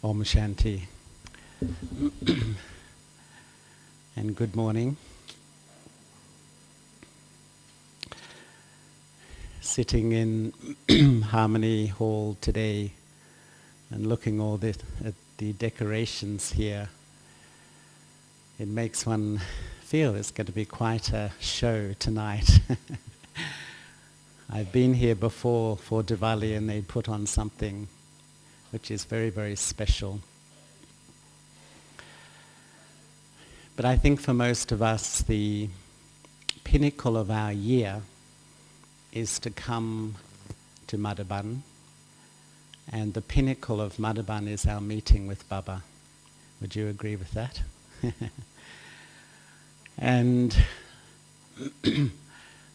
Om Shanti. And good morning. Sitting in Harmony Hall today and looking at the decorations here, it makes one feel it's going to be quite a show tonight. I've been here before for Diwali and they put on something which is very, very special. But I think for most of us, the pinnacle of our year is to come to Madhaban, and the pinnacle of Madhaban is our meeting with Baba. Would you agree with that? And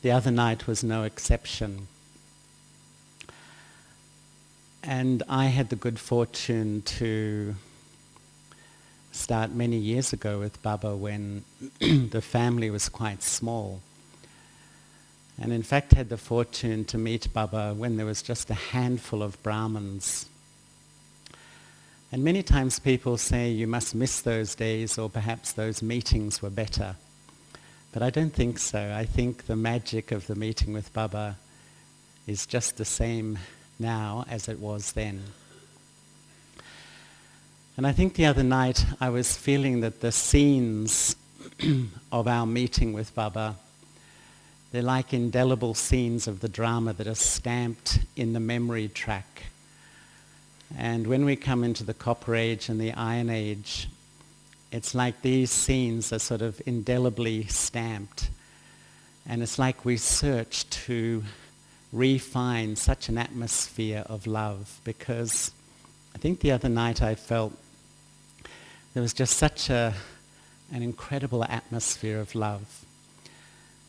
the other night was no exception. And I had the good fortune to start many years ago with Baba when the family was quite small. And in fact had the fortune to meet Baba when there was just a handful of Brahmins. And many times people say you must miss those days, or perhaps those meetings were better. But I don't think so. I think the magic of the meeting with Baba is just the same now as it was then. And I think the other night I was feeling that the scenes of our meeting with Baba, they're like indelible scenes of the drama that are stamped in the memory track. And when we come into the Copper Age and the Iron Age, it's like these scenes are sort of indelibly stamped. And it's like we search to refine such an atmosphere of love, because I think the other night I felt there was just such an incredible atmosphere of love.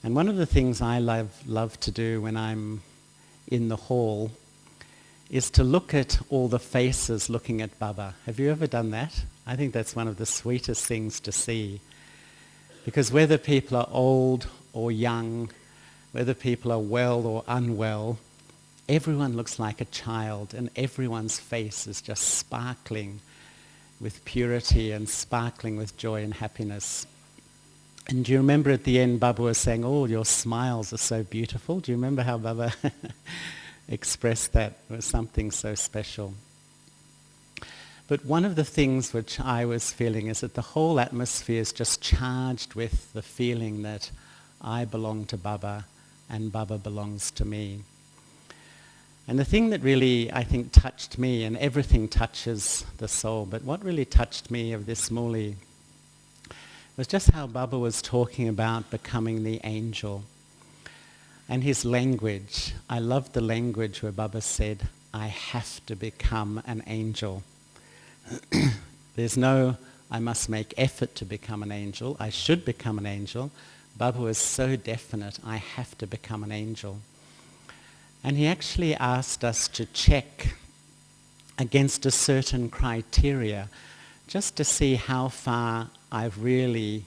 And one of the things I love to do when I'm in the hall is to look at all the faces looking at Baba. Have you ever done that? I think that's one of the sweetest things to see. Because whether people are old or young, whether people are well or unwell, everyone looks like a child, and everyone's face is just sparkling with purity and sparkling with joy and happiness. And do you remember at the end Baba was saying, "Oh, your smiles are so beautiful." Do you remember how Baba expressed that? It was something so special. But one of the things which I was feeling is that the whole atmosphere is just charged with the feeling that I belong to Baba and Baba belongs to me. And the thing that really, I think, touched me, and everything touches the soul, but what really touched me of this Muli was just how Baba was talking about becoming the angel. And his language, I loved the language where Baba said, "I have to become an angel." There's no, I must make effort to become an angel, I should become an angel. Baba was so definite, I have to become an angel. And he actually asked us to check against a certain criteria just to see how far I've really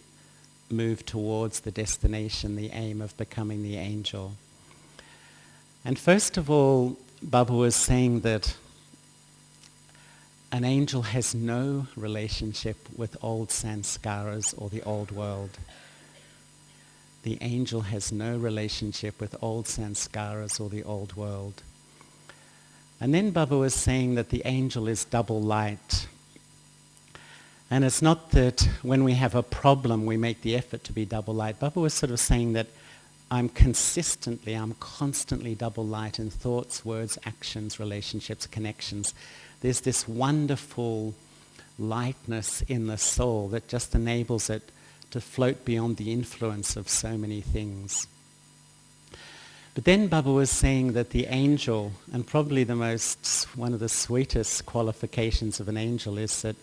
moved towards the destination, the aim of becoming the angel. And first of all, Baba was saying that an angel has no relationship with old sanskaras or the old world. The angel has no relationship with old sanskaras or the old world. And then Baba was saying that the angel is double light. And it's not that when we have a problem we make the effort to be double light. Baba was sort of saying that I'm constantly double light in thoughts, words, actions, relationships, connections. There's this wonderful lightness in the soul that just enables it to float beyond the influence of so many things. But then Baba was saying that the angel, and probably one of the sweetest qualifications of an angel, is that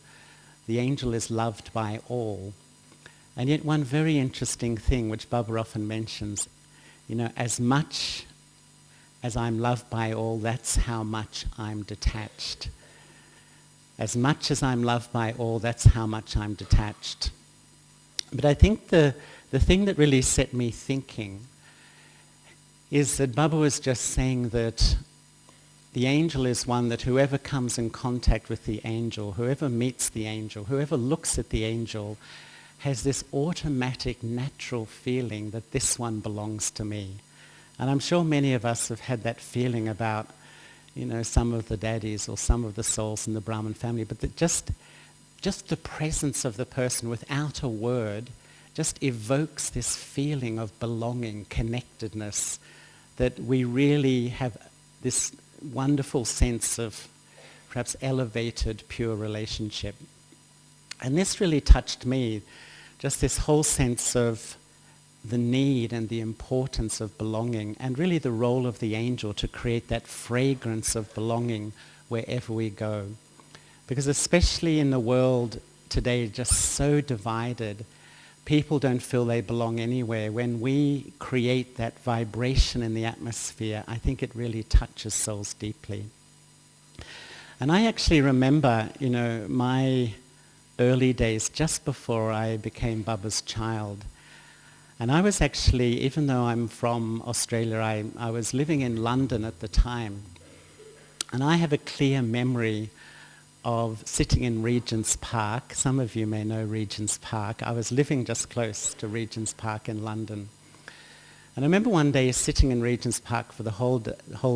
the angel is loved by all. And yet one very interesting thing which Baba often mentions, as much as I'm loved by all, that's how much I'm detached. As much as I'm loved by all, that's how much I'm detached. But I think the thing that really set me thinking is that Baba was just saying that the angel is one that whoever comes in contact with the angel, whoever meets the angel, whoever looks at the angel, has this automatic, natural feeling that this one belongs to me. And I'm sure many of us have had that feeling about, some of the daddies or some of the souls in the Brahman family, but that just the presence of the person without a word just evokes this feeling of belonging, connectedness, that we really have this wonderful sense of perhaps elevated, pure relationship. And this really touched me, just this whole sense of the need and the importance of belonging, and really the role of the angel to create that fragrance of belonging wherever we go. Because especially in the world today, just so divided, people don't feel they belong anywhere. When we create that vibration in the atmosphere, I think it really touches souls deeply. And I actually remember, my early days just before I became Baba's child. And I was actually, even though I'm from Australia, I was living in London at the time. And I have a clear memory of sitting in Regent's Park. Some of you may know Regent's Park. I was living just close to Regent's Park in London. And I remember one day sitting in Regent's Park for the whole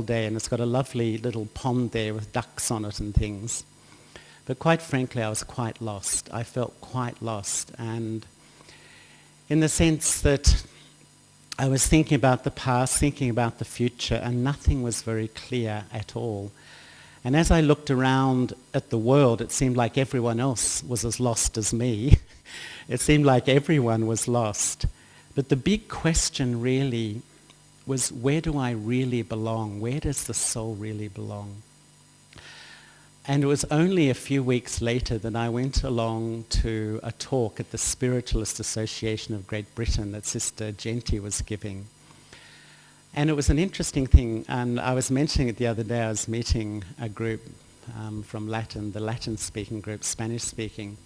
day, and it's got a lovely little pond there with ducks on it and things. But quite frankly, I was quite lost. I felt quite lost. And in the sense that I was thinking about the past, thinking about the future, and nothing was very clear at all. And as I looked around at the world, it seemed like everyone else was as lost as me. It seemed like everyone was lost. But the big question really was, where do I really belong? Where does the soul really belong? And it was only a few weeks later that I went along to a talk at the Spiritualist Association of Great Britain that Sister Genty was giving. And it was an interesting thing, and I was mentioning it the other day. I was meeting a group from Latin, the Latin-speaking group, Spanish-speaking,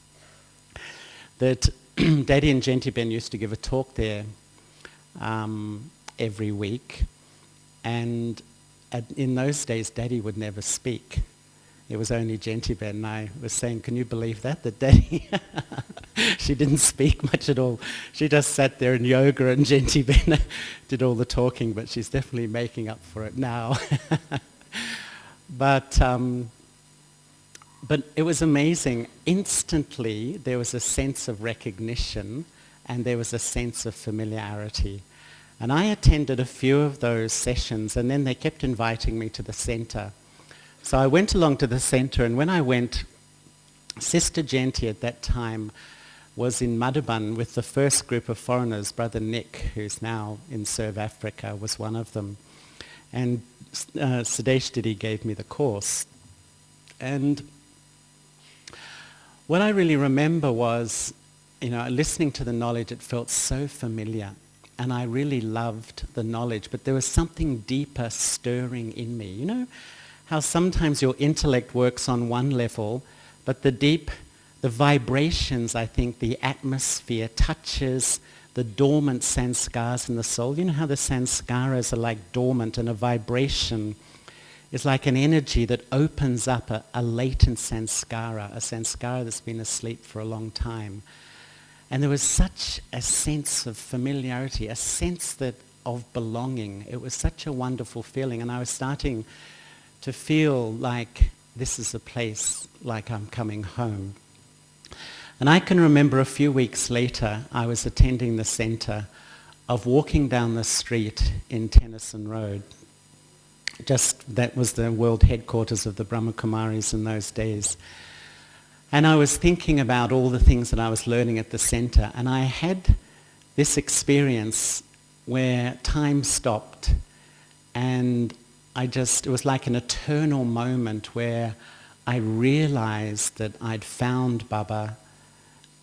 that Daddy and Genty Ben used to give a talk there every week. And in those days, Daddy would never speak. It was only Genty Ben, and I was saying, can you believe that Daddy, she didn't speak much at all. She just sat there in yoga, and Genty Ben did all the talking, but she's definitely making up for it now. But it was amazing. Instantly, there was a sense of recognition, and there was a sense of familiarity. And I attended a few of those sessions, and then they kept inviting me to the center. So I went along to the center, and when I went, Sister Genty at that time was in Madhuban with the first group of foreigners. Brother Nick, who's now in South Africa, was one of them. And Sudesh Didi gave me the course. And what I really remember was, listening to the knowledge, it felt so familiar. And I really loved the knowledge, but there was something deeper stirring in me. How sometimes your intellect works on one level, but the vibrations, I think, the atmosphere touches the dormant sanskaras in the soul. You know how the sanskaras are like dormant, and a vibration is like an energy that opens up a latent sanskara, a sanskara that's been asleep for a long time. And there was such a sense of familiarity, a sense of belonging. It was such a wonderful feeling, and I was starting to feel like this is a place like I'm coming home. And I can remember a few weeks later, I was attending the center, of walking down the street in Tennyson Road. That was the world headquarters of the Brahma Kumaris in those days. And I was thinking about all the things that I was learning at the center, and I had this experience where time stopped, and it was like an eternal moment where I realized that I'd found Baba,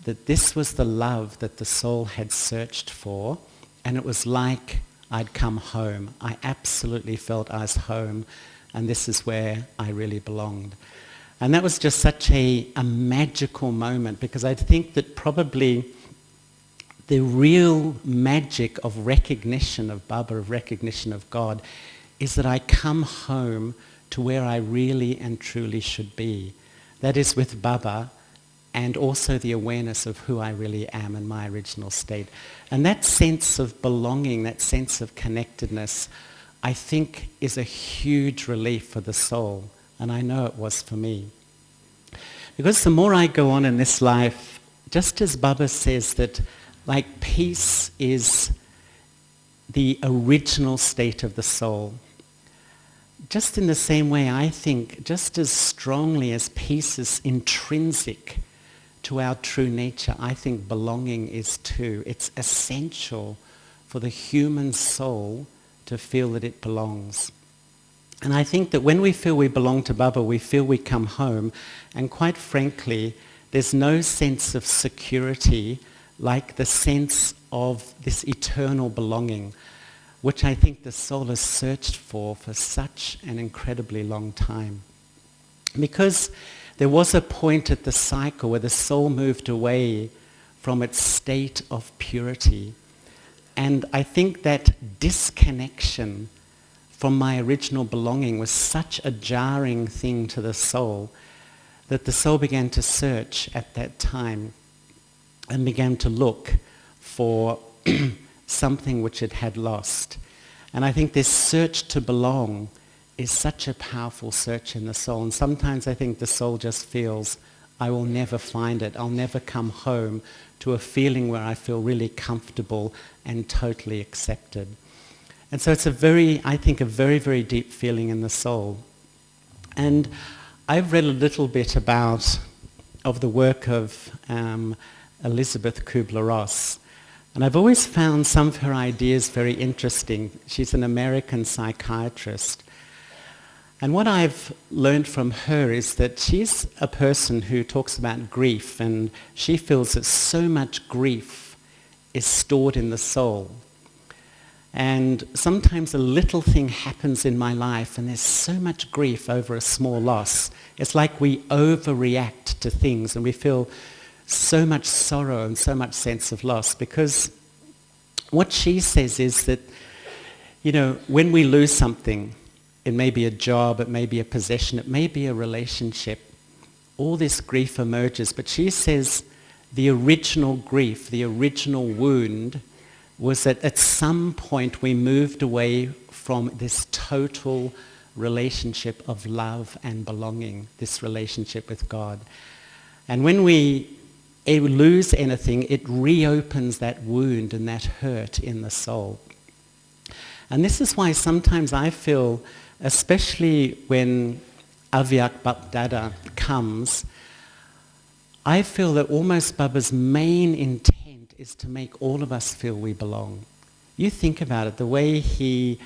that this was the love that the soul had searched for, and it was like I'd come home. I absolutely felt I was home, and this is where I really belonged. And that was just such a magical moment, because I think that probably the real magic of recognition of Baba, of recognition of God, is that I come home to where I really and truly should be. That is with Baba, and also the awareness of who I really am in my original state. And that sense of belonging, that sense of connectedness, I think is a huge relief for the soul. And I know it was for me. Because the more I go on in this life, just as Baba says that like peace is the original state of the soul, just in the same way I think, just as strongly as peace is intrinsic to our true nature, I think belonging is too. It's essential for the human soul to feel that it belongs. And I think that when we feel we belong to Baba, we feel we come home, and quite frankly, there's no sense of security like the sense of this eternal belonging, which I think the soul has searched for such an incredibly long time. Because there was a point at the cycle where the soul moved away from its state of purity. And I think that disconnection from my original belonging was such a jarring thing to the soul that the soul began to search at that time and began to look for something which it had lost. And I think this search to belong is such a powerful search in the soul. And sometimes I think the soul just feels, I will never find it. I'll never come home to a feeling where I feel really comfortable and totally accepted. And so it's I think a very, very deep feeling in the soul. And I've read a little bit of the work of Elizabeth Kubler-Ross. And I've always found some of her ideas very interesting. She's an American psychiatrist. And what I've learned from her is that she's a person who talks about grief, and she feels that so much grief is stored in the soul. And sometimes a little thing happens in my life and there's so much grief over a small loss. It's like we overreact to things and we feel so much sorrow and so much sense of loss, because what she says is that, when we lose something, it may be a job, it may be a possession, it may be a relationship, all this grief emerges. But she says the original grief, the original wound, was that at some point we moved away from this total relationship of love and belonging, this relationship with God. And when we lose anything, it reopens that wound and that hurt in the soul. And this is why sometimes I feel, especially when Avyak Bapdada comes, I feel that almost Baba's main intent is to make all of us feel we belong. You think about it, the way he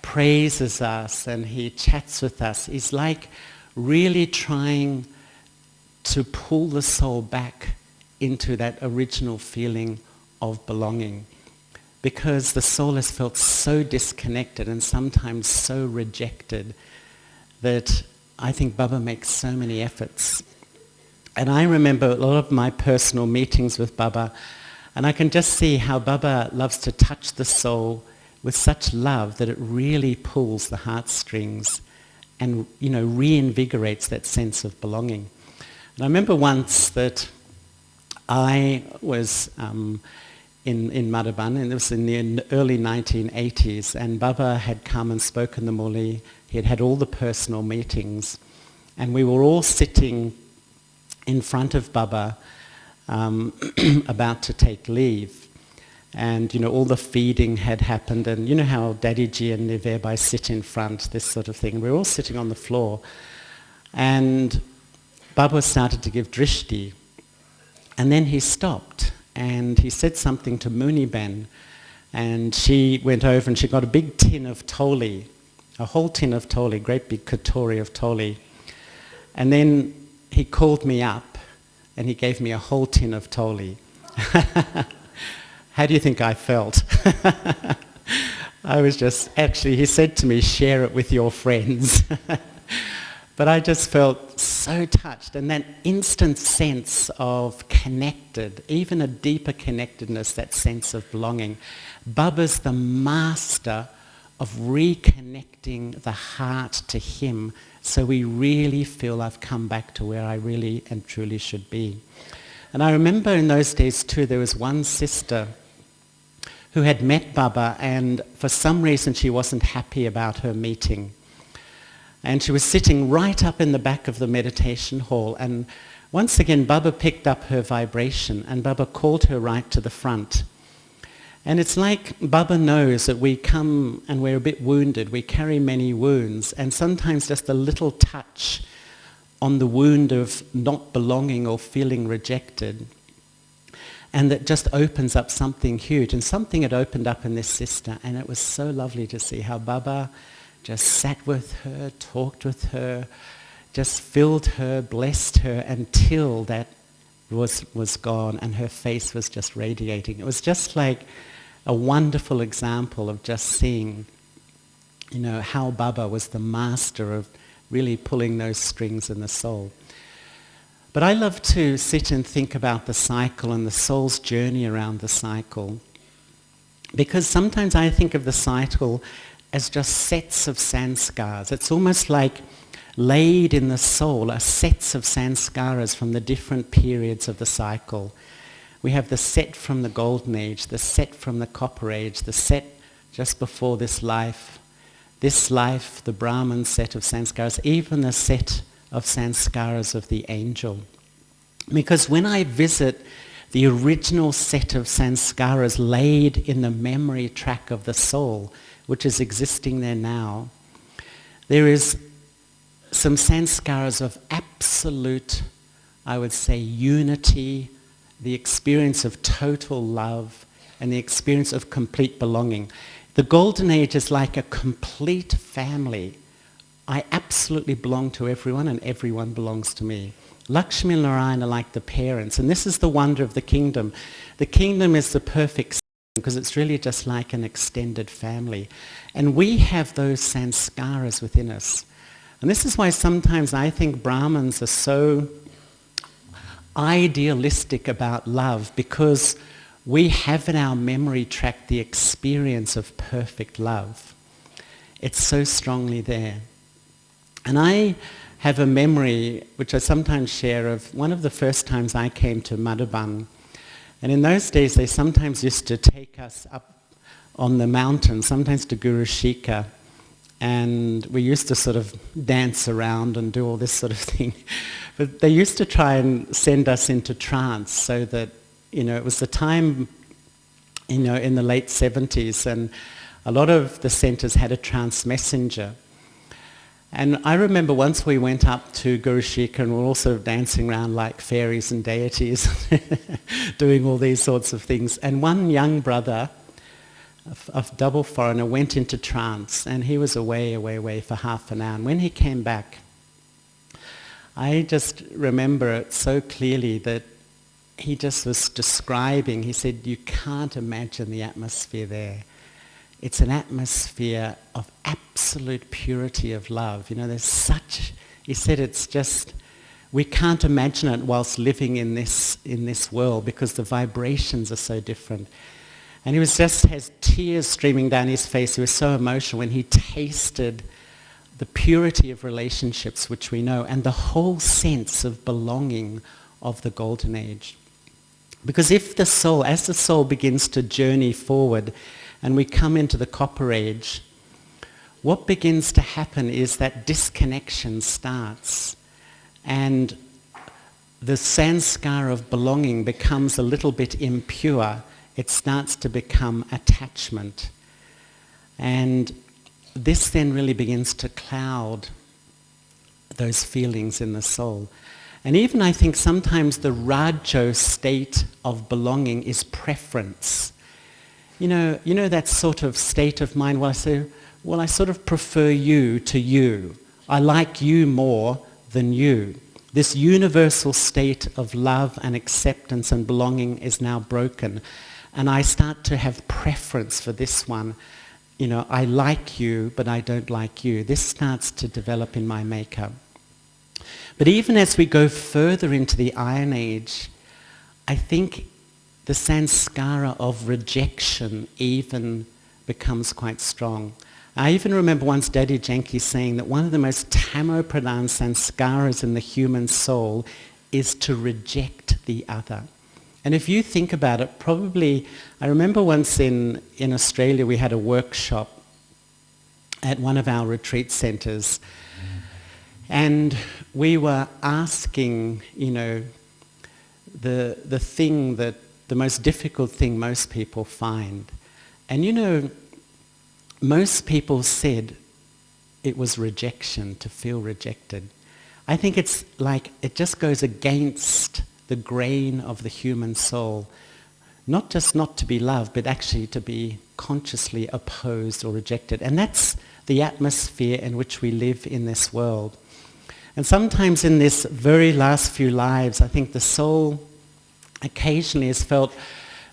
praises us and he chats with us is like really trying to pull the soul back into that original feeling of belonging, because the soul has felt so disconnected and sometimes so rejected that I think Baba makes so many efforts. And I remember a lot of my personal meetings with Baba, and I can just see how Baba loves to touch the soul with such love that it really pulls the heartstrings and, reinvigorates that sense of belonging. And I remember once that I was in Madhaban, and it was in the early 1980s, and Baba had come and spoken the Murli. He had had all the personal meetings, and we were all sitting in front of Baba about to take leave. And, all the feeding had happened, and you know how Dadiji and Nivebai sit in front, this sort of thing. And we were all sitting on the floor, and Baba started to give drishti. And then he stopped, and he said something to Muniben, and she went over and she got a big tin of toli, a whole tin of toli, great big katori of toli. And then he called me up, and he gave me a whole tin of toli. How do you think I felt? I was he said to me, share it with your friends. But I just felt so touched, and that instant sense of connected, even a deeper connectedness, that sense of belonging. Baba's the master of reconnecting the heart to him, so we really feel I've come back to where I really and truly should be. And I remember in those days too, there was one sister who had met Baba, and for some reason she wasn't happy about her meeting. And she was sitting right up in the back of the meditation hall, and once again Baba picked up her vibration and Baba called her right to the front. And it's like Baba knows that we come and we're a bit wounded, we carry many wounds, and sometimes just a little touch on the wound of not belonging or feeling rejected, and that just opens up something huge. And something had opened up in this sister, and it was so lovely to see how Baba just sat with her, talked with her, just filled her, blessed her, until that was gone and her face was just radiating. It was just like a wonderful example of just seeing, how Baba was the master of really pulling those strings in the soul. But I love to sit and think about the cycle and the soul's journey around the cycle, because sometimes I think of the cycle as just sets of sanskars. It's almost like laid in the soul are sets of sanskaras from the different periods of the cycle. We have the set from the Golden Age, the set from the Copper Age, the set just before this life, the Brahman set of sanskaras, even the set of sanskaras of the angel. Because when I visit the original set of sanskaras laid in the memory track of the soul, which is existing there now, there is some sanskaras of absolute, I would say, unity, the experience of total love, and the experience of complete belonging. The Golden Age is like a complete family. I absolutely belong to everyone, and everyone belongs to me. Lakshmi and Narayana are like the parents, and this is the wonder of the kingdom. The kingdom is the perfect system because it's really just like an extended family. And we have those sanskaras within us. And this is why sometimes I think Brahmins are so idealistic about love, because we have in our memory track the experience of perfect love. It's so strongly there. And I have a memory, which I sometimes share, of one of the first times I came to Madhuban. And in those days, they sometimes used to take us up on the mountain, sometimes to Guru Shika, and we used to sort of dance around and do all this sort of thing. But they used to try and send us into trance, so that, it was the time, in the late 70s, and a lot of the centres had a trance messenger. And I remember once we went up to Guru Shika and we were also dancing around like fairies and deities, doing all these sorts of things. And one young brother, a double foreigner, went into trance, and he was away for half an hour. And when he came back, I just remember it so clearly that he just was describing, he said, you can't imagine the atmosphere there. It's an atmosphere of absolute purity of love. There's such, he said, it's just, we can't imagine it whilst living in this world, because the vibrations are so different. And he was just, has tears streaming down his face. He was so emotional when he tasted the purity of relationships which we know, and the whole sense of belonging of the Golden Age. Because if the soul, as the soul begins to journey forward, and we come into the Copper Age, what begins to happen is that disconnection starts, and the sanskar of belonging becomes a little bit impure. It starts to become attachment. And this then really begins to cloud those feelings in the soul. And even I think sometimes the Rajo state of belonging is preference. You know that sort of state of mind where I say, well, I sort of prefer you to you. I like you more than you. This universal state of love and acceptance and belonging is now broken. And I start to have preference for this one. I like you, but I don't like you. This starts to develop in my makeup. But even as we go further into the Iron Age, I think the sanskara of rejection even becomes quite strong. I even remember once Daddy Janki saying that one of the most Tamo Pradhan sanskaras in the human soul is to reject the other. And if you think about it, probably, I remember once in Australia we had a workshop at one of our retreat centres, and we were asking, the thing that, the most difficult thing most people find. And most people said it was rejection, to feel rejected. I think it's like, it just goes against the grain of the human soul. Not just not to be loved, but actually to be consciously opposed or rejected. And that's the atmosphere in which we live in this world. And sometimes in this very last few lives, I think the soul occasionally has felt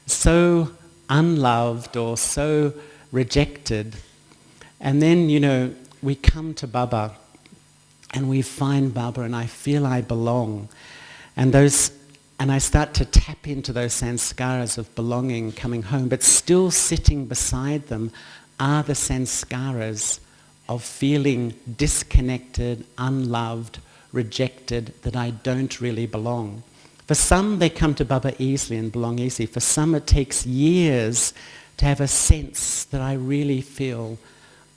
so unloved or so rejected. And then, we come to Baba and we find Baba, and I feel I belong. And I start to tap into those sanskaras of belonging, coming home, but still sitting beside them are the sanskaras of feeling disconnected, unloved, rejected, that I don't really belong. For some, they come to Baba easily and belong easily. For some, it takes years to have a sense that I really feel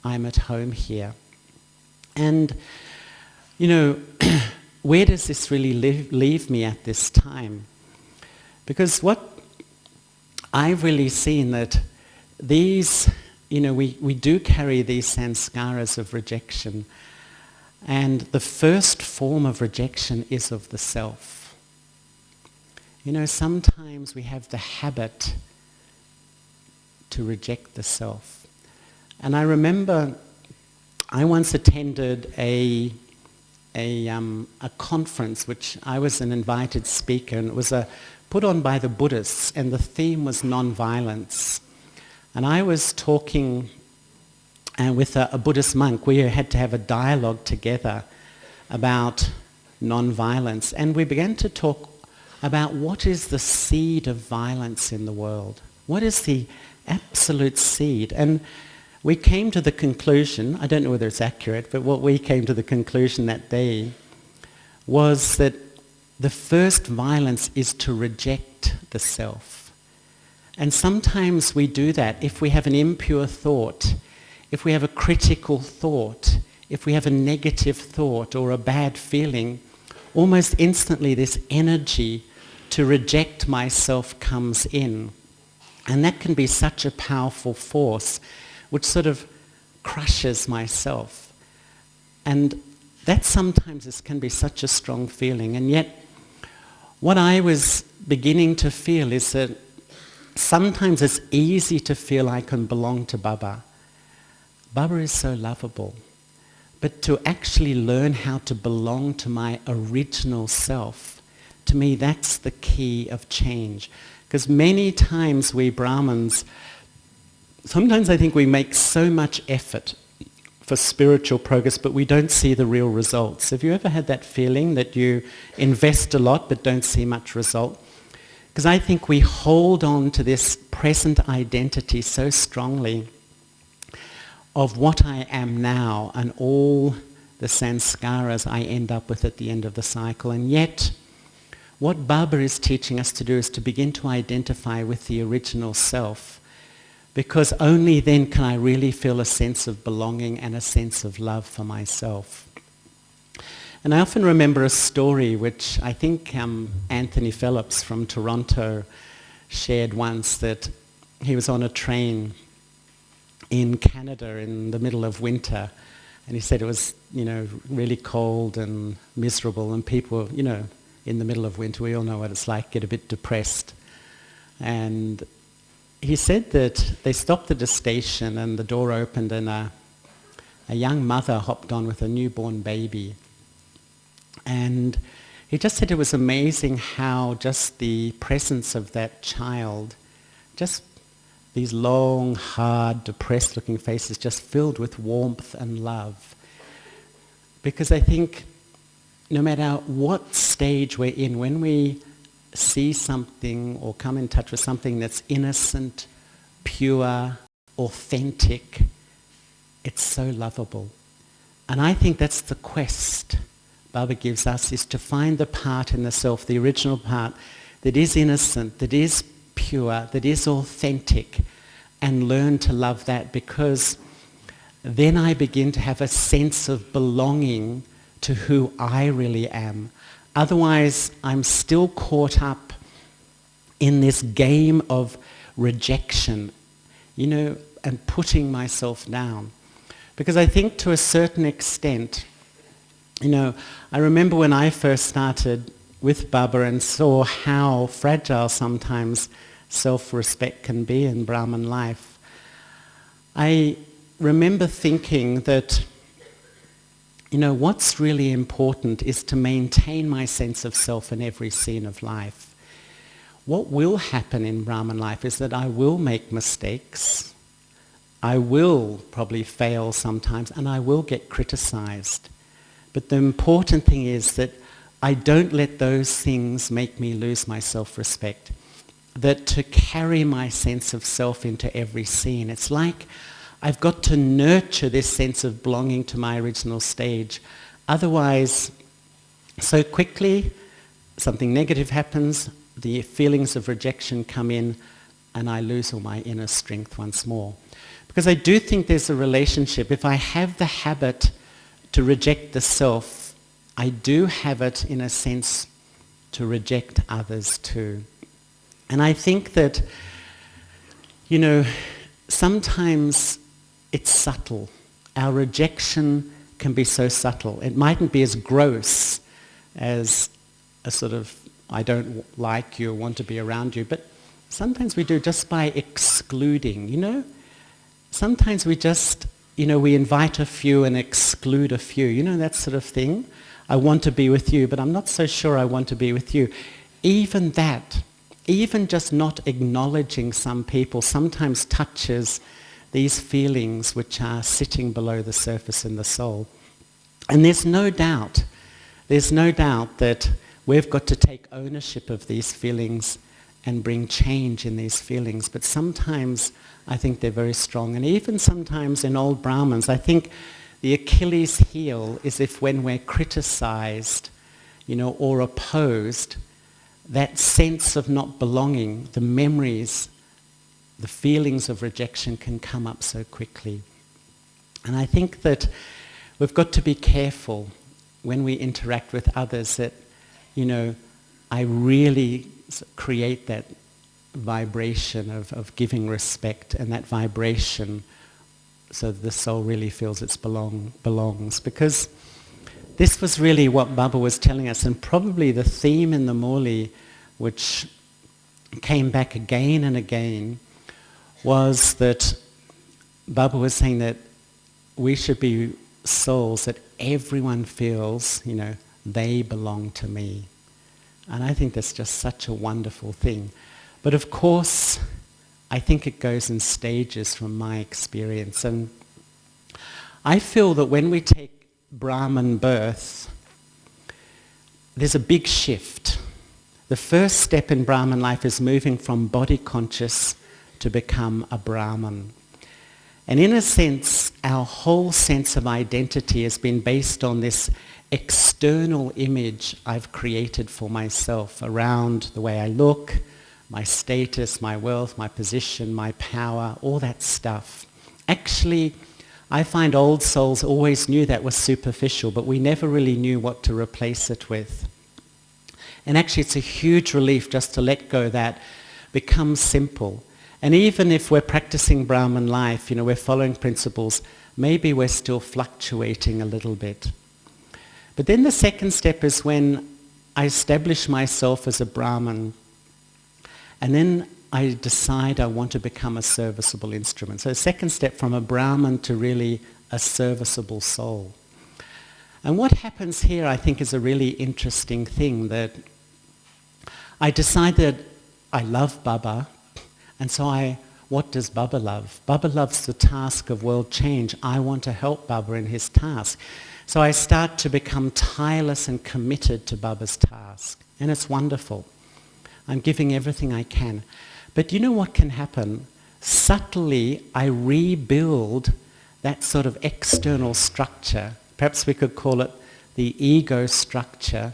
I'm at home here. And, where does this really leave me at this time? Because what I've really seen that these, we do carry these sanskaras of rejection. And the first form of rejection is of the self. Sometimes we have the habit to reject the self. And I remember I once attended a conference which I was an invited speaker, and it was put on by the Buddhists, and the theme was non-violence. And I was talking with a Buddhist monk. We had to have a dialogue together about non-violence, and we began to talk about what is the seed of violence in the world. What is the absolute seed? And we came to the conclusion, I don't know whether it's accurate, but what we came to the conclusion that day was that the first violence is to reject the self. And sometimes we do that if we have an impure thought, if we have a critical thought, if we have a negative thought or a bad feeling, almost instantly this energy to reject myself comes in. And that can be such a powerful force which sort of crushes myself. And that sometimes can be such a strong feeling. And yet, what I was beginning to feel is that sometimes it's easy to feel I can belong to Baba. Baba is so lovable. But to actually learn how to belong to my original self, to me that's the key of change. Because many times we Brahmins, sometimes I think we make so much effort for spiritual progress, but we don't see the real results. Have you ever had that feeling that you invest a lot but don't see much result? Because I think we hold on to this present identity so strongly of what I am now and all the sanskaras I end up with at the end of the cycle. And yet, what Baba is teaching us to do is to begin to identify with the original self, because only then can I really feel a sense of belonging and a sense of love for myself. And I often remember a story which I think Anthony Phillips from Toronto shared once, that he was on a train in Canada in the middle of winter, and he said it was, really cold and miserable, and people, in the middle of winter, we all know what it's like, get a bit depressed. And he said that they stopped at a station and the door opened and a young mother hopped on with a newborn baby. And he just said it was amazing how just the presence of that child, just these long, hard, depressed-looking faces just filled with warmth and love. Because I think no matter what stage we're in, when we see something or come in touch with something that's innocent, pure, authentic, it's so lovable. And I think that's the quest Baba gives us, is to find the part in the self, the original part, that is innocent, that is pure, that is authentic, and learn to love that, because then I begin to have a sense of belonging to who I really am. Otherwise, I'm still caught up in this game of rejection, and putting myself down. Because I think to a certain extent, I remember when I first started with Baba and saw how fragile sometimes self-respect can be in Brahman life. I remember thinking that, what's really important is to maintain my sense of self in every scene of life. What will happen in Brahman life is that I will make mistakes, I will probably fail sometimes, and I will get criticized. But the important thing is that I don't let those things make me lose my self-respect. That to carry my sense of self into every scene, it's like I've got to nurture this sense of belonging to my original stage. Otherwise, so quickly, something negative happens, the feelings of rejection come in, and I lose all my inner strength once more. Because I do think there's a relationship. If I have the habit to reject the self, I do have it, in a sense, to reject others too. And I think that, sometimes it's subtle. Our rejection can be so subtle. It mightn't be as gross as a sort of, I don't like you or want to be around you, but sometimes we do just by excluding, Sometimes we just, we invite a few and exclude a few, that sort of thing. I want to be with you, but I'm not so sure I want to be with you. Even that, even just not acknowledging some people sometimes touches these feelings which are sitting below the surface in the soul. And there's no doubt that we've got to take ownership of these feelings and bring change in these feelings. But sometimes I think they're very strong. And even sometimes in old Brahmins, I think the Achilles heel is if when we're criticized, or opposed, that sense of not belonging, the memories, the feelings of rejection can come up so quickly. And I think that we've got to be careful when we interact with others that, I really create that vibration of giving respect, and that vibration so that the soul really feels it belongs. Because this was really what Baba was telling us, and probably the theme in the Murli, which came back again and again, was that Baba was saying that we should be souls that everyone feels, they belong to me. And I think that's just such a wonderful thing. But of course, I think it goes in stages from my experience. And I feel that when we take Brahman birth, there's a big shift. The first step in Brahman life is moving from body conscious to become a Brahman. And in a sense, our whole sense of identity has been based on this external image I've created for myself around the way I look, my status, my wealth, my position, my power, all that stuff. Actually, I find old souls always knew that was superficial, but we never really knew what to replace it with. And actually, it's a huge relief just to let go that, become simple. And even if we're practicing Brahman life, we're following principles, maybe we're still fluctuating a little bit. But then the second step is when I establish myself as a Brahman, and then I decide I want to become a serviceable instrument. So the second step from a Brahman to really a serviceable soul. And what happens here, I think, is a really interesting thing, that I decide that I love Baba, and so what does Baba love? Baba loves the task of world change. I want to help Baba in his task. So I start to become tireless and committed to Baba's task. And it's wonderful. I'm giving everything I can. But you know what can happen? Subtly, I rebuild that sort of external structure, perhaps we could call it the ego structure,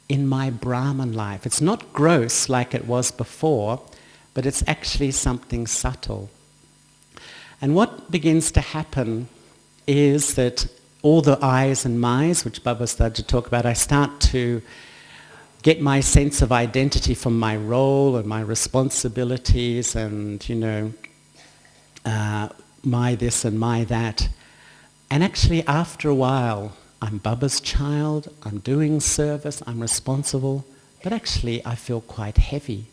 in my Brahman life. It's not gross like it was before, but it's actually something subtle. And what begins to happen is that all the I's and my's, which Baba started to talk about, I start to get my sense of identity from my role and my responsibilities and, my this and my that. And actually after a while, I'm Baba's child, I'm doing service, I'm responsible, but actually I feel quite heavy.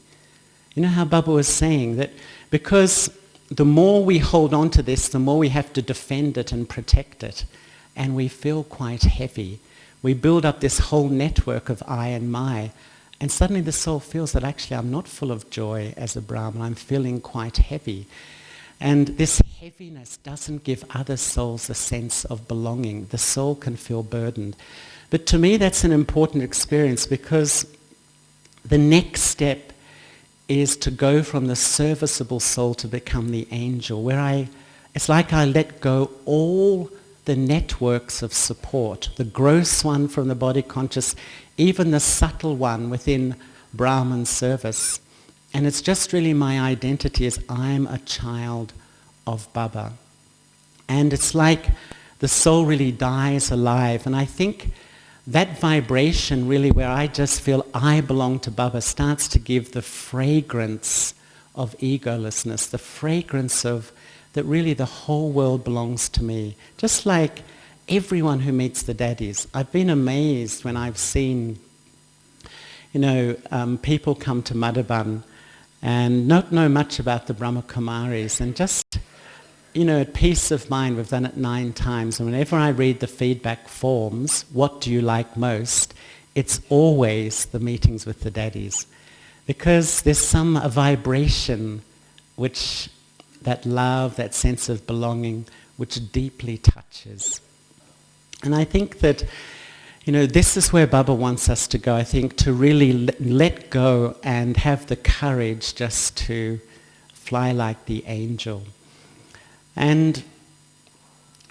You know how Baba was saying that because the more we hold on to this, the more we have to defend it and protect it, and we feel quite heavy. We build up this whole network of I and my, and suddenly the soul feels that actually I'm not full of joy as a Brahman, I'm feeling quite heavy. And this heaviness doesn't give other souls a sense of belonging. The soul can feel burdened. But to me that's an important experience, because the next step is to go from the serviceable soul to become the angel, where it's like I let go all the networks of support, the gross one from the body conscious, even the subtle one within Brahman service. And it's just really my identity as I'm a child of Baba. And it's like the soul really dies alive. And I think that vibration really, where I just feel I belong to Baba, starts to give the fragrance of egolessness, the fragrance of that really the whole world belongs to me. Just like everyone who meets the daddies. I've been amazed when I've seen, people come to Madhavan and not know much about the Brahma Kumaris, and just, at peace of mind, we've done it 9 times, and whenever I read the feedback forms, what do you like most? It's always the meetings with the daddies. Because there's a vibration which, that love, that sense of belonging, which deeply touches. And I think that, this is where Baba wants us to go, I think, to really let go and have the courage just to fly like the angel. And,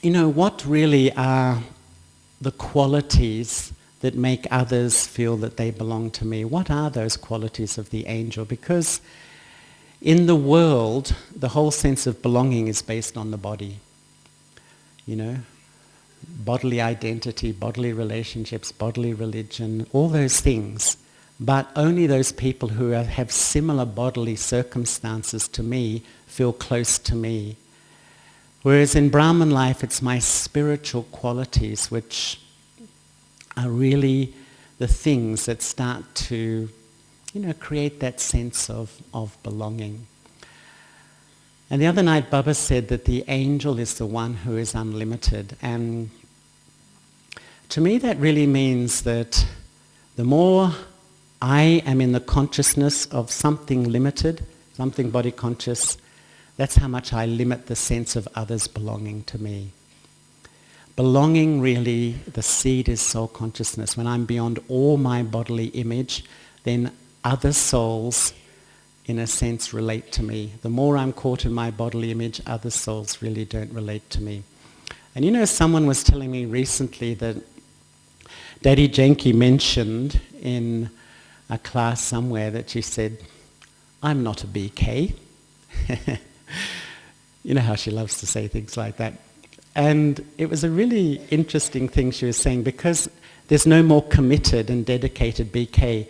what really are the qualities that make others feel that they belong to me? What are those qualities of the angel? Because in the world, the whole sense of belonging is based on the body. Bodily identity, bodily relationships, bodily religion, all those things. But only those people who have similar bodily circumstances to me feel close to me. Whereas in Brahman life, it's my spiritual qualities which are really the things that start to, create that sense of belonging. And the other night Baba said that the angel is the one who is unlimited. And to me that really means that the more I am in the consciousness of something limited, something body conscious, that's how much I limit the sense of others belonging to me. Belonging really, the seed is soul consciousness. When I'm beyond all my bodily image, then other souls, in a sense, relate to me. The more I'm caught in my bodily image, other souls really don't relate to me. And someone was telling me recently that Daddy Janki mentioned in a class somewhere that she said, I'm not a BK. You know how she loves to say things like that. And it was a really interesting thing she was saying, because there's no more committed and dedicated BK.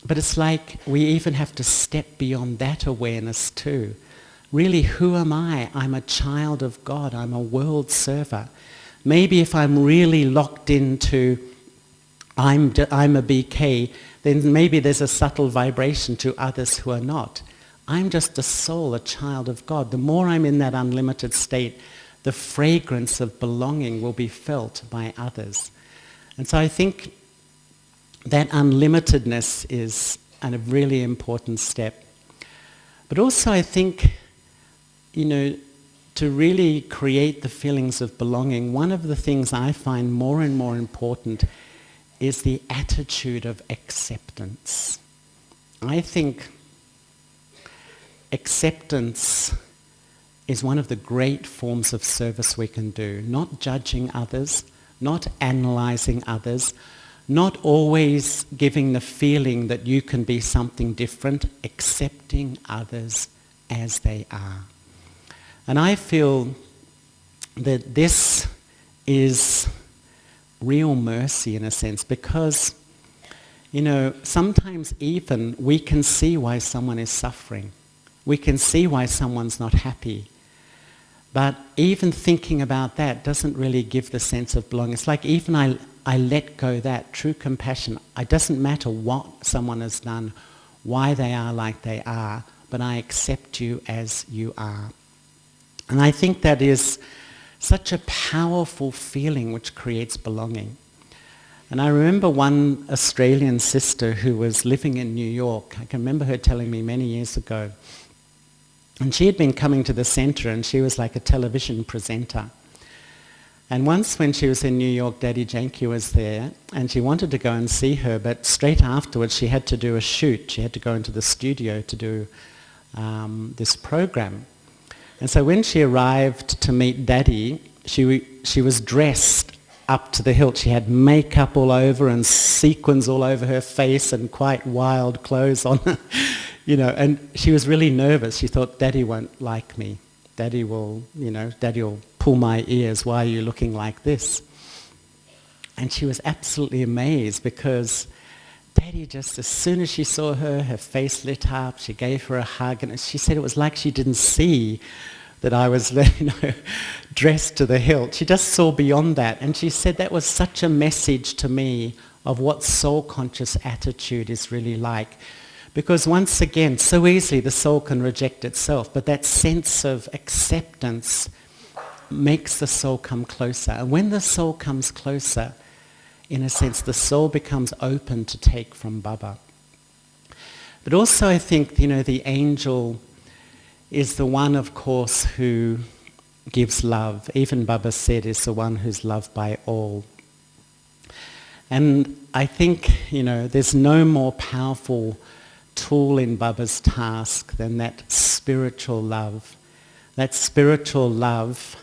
But it's like we even have to step beyond that awareness too. Really, who am I? I'm a child of God. I'm a world server. Maybe if I'm really locked into I'm a BK, then maybe there's a subtle vibration to others who are not. I'm just a soul, a child of God. The more I'm in that unlimited state, the fragrance of belonging will be felt by others. And so I think that unlimitedness is a really important step. But also I think, to really create the feelings of belonging, one of the things I find more and more important is the attitude of acceptance. I think acceptance is one of the great forms of service we can do. Not judging others, not analysing others, not always giving the feeling that you can be something different, accepting others as they are. And I feel that this is real mercy in a sense, because, you know, sometimes even we can see why someone is suffering. We can see why someone's not happy. But even thinking about that doesn't really give the sense of belonging. It's like even I let go that true compassion. It doesn't matter what someone has done, why they are like they are, but I accept you as you are. And I think that is such a powerful feeling which creates belonging. And I remember one Australian sister who was living in New York. I can remember her telling me many years ago. And she had been coming to the centre, and she was like a television presenter. And once when she was in New York, Daddy Janki was there, and she wanted to go and see her, but straight afterwards she had to do a shoot. She had to go into the studio to do this program. And so when she arrived to meet Daddy, she was dressed up to the hilt. She had makeup all over and sequins all over her face and quite wild clothes on her, you know, and she was really nervous. She thought, Daddy won't like me. Daddy will pull my ears. Why are you looking like this? And she was absolutely amazed, because Daddy just, as soon as she saw her, her face lit up, she gave her a hug, and she said it was like she didn't see that I was, you know, dressed to the hilt. She just saw beyond that, and she said that was such a message to me of what soul-conscious attitude is really like. Because once again, so easily the soul can reject itself, but that sense of acceptance makes the soul come closer. And when the soul comes closer, in a sense, the soul becomes open to take from Baba. But also I think, you know, the angel is the one, of course, who gives love. Even Baba said is the one who's loved by all. And I think, you know, there's no more powerful tool in Baba's task than that spiritual love. That spiritual love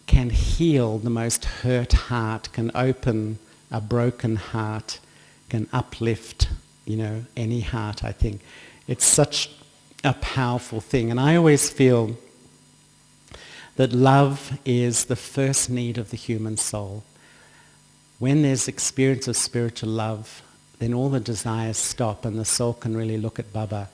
can heal the most hurt heart, can open a broken heart, can uplift, you know, any heart, I think. It's such a powerful thing. And I always feel that love is the first need of the human soul. When there's experience of spiritual love, then all the desires stop and the soul can really look at Baba.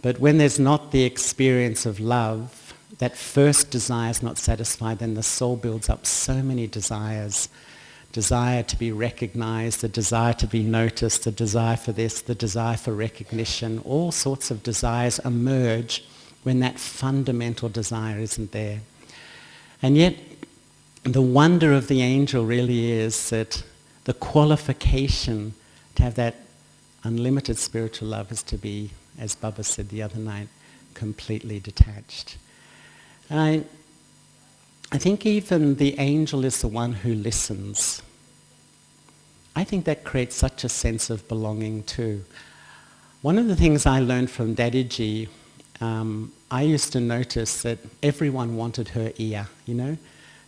But when there's not the experience of love, that first desire is not satisfied, then the soul builds up so many desires. Desire to be recognized, the desire to be noticed, the desire for this, the desire for recognition. All sorts of desires emerge when that fundamental desire isn't there. And yet, the wonder of the angel really is that the qualification to have that unlimited spiritual love is to be, as Baba said the other night, completely detached. And I think even the angel is the one who listens. I think that creates such a sense of belonging too. One of the things I learned from Daddyji, I used to notice that everyone wanted her ear, you know.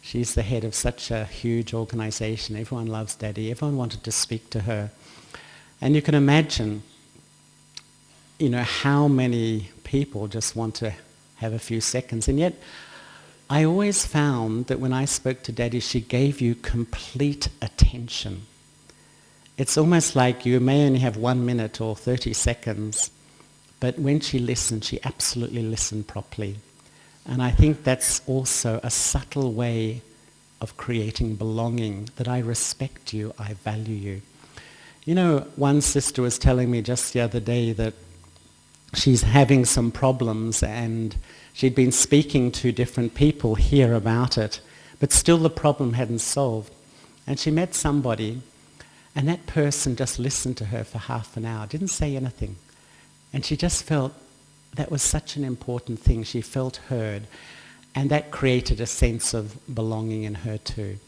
She's the head of such a huge organization. Everyone loves Daddy. Everyone wanted to speak to her. And you can imagine, you know, how many people just want to have a few seconds. And yet, I always found that when I spoke to Daddy, she gave you complete attention. It's almost like you may only have 1 minute or 30 seconds, but when she listened, she absolutely listened properly. And I think that's also a subtle way of creating belonging, that I respect you, I value you. You know, one sister was telling me just the other day that she's having some problems, and she'd been speaking to different people here about it, but still the problem hadn't solved. And she met somebody, and that person just listened to her for half an hour, didn't say anything. And she just felt that was such an important thing. She felt heard, and that created a sense of belonging in her too.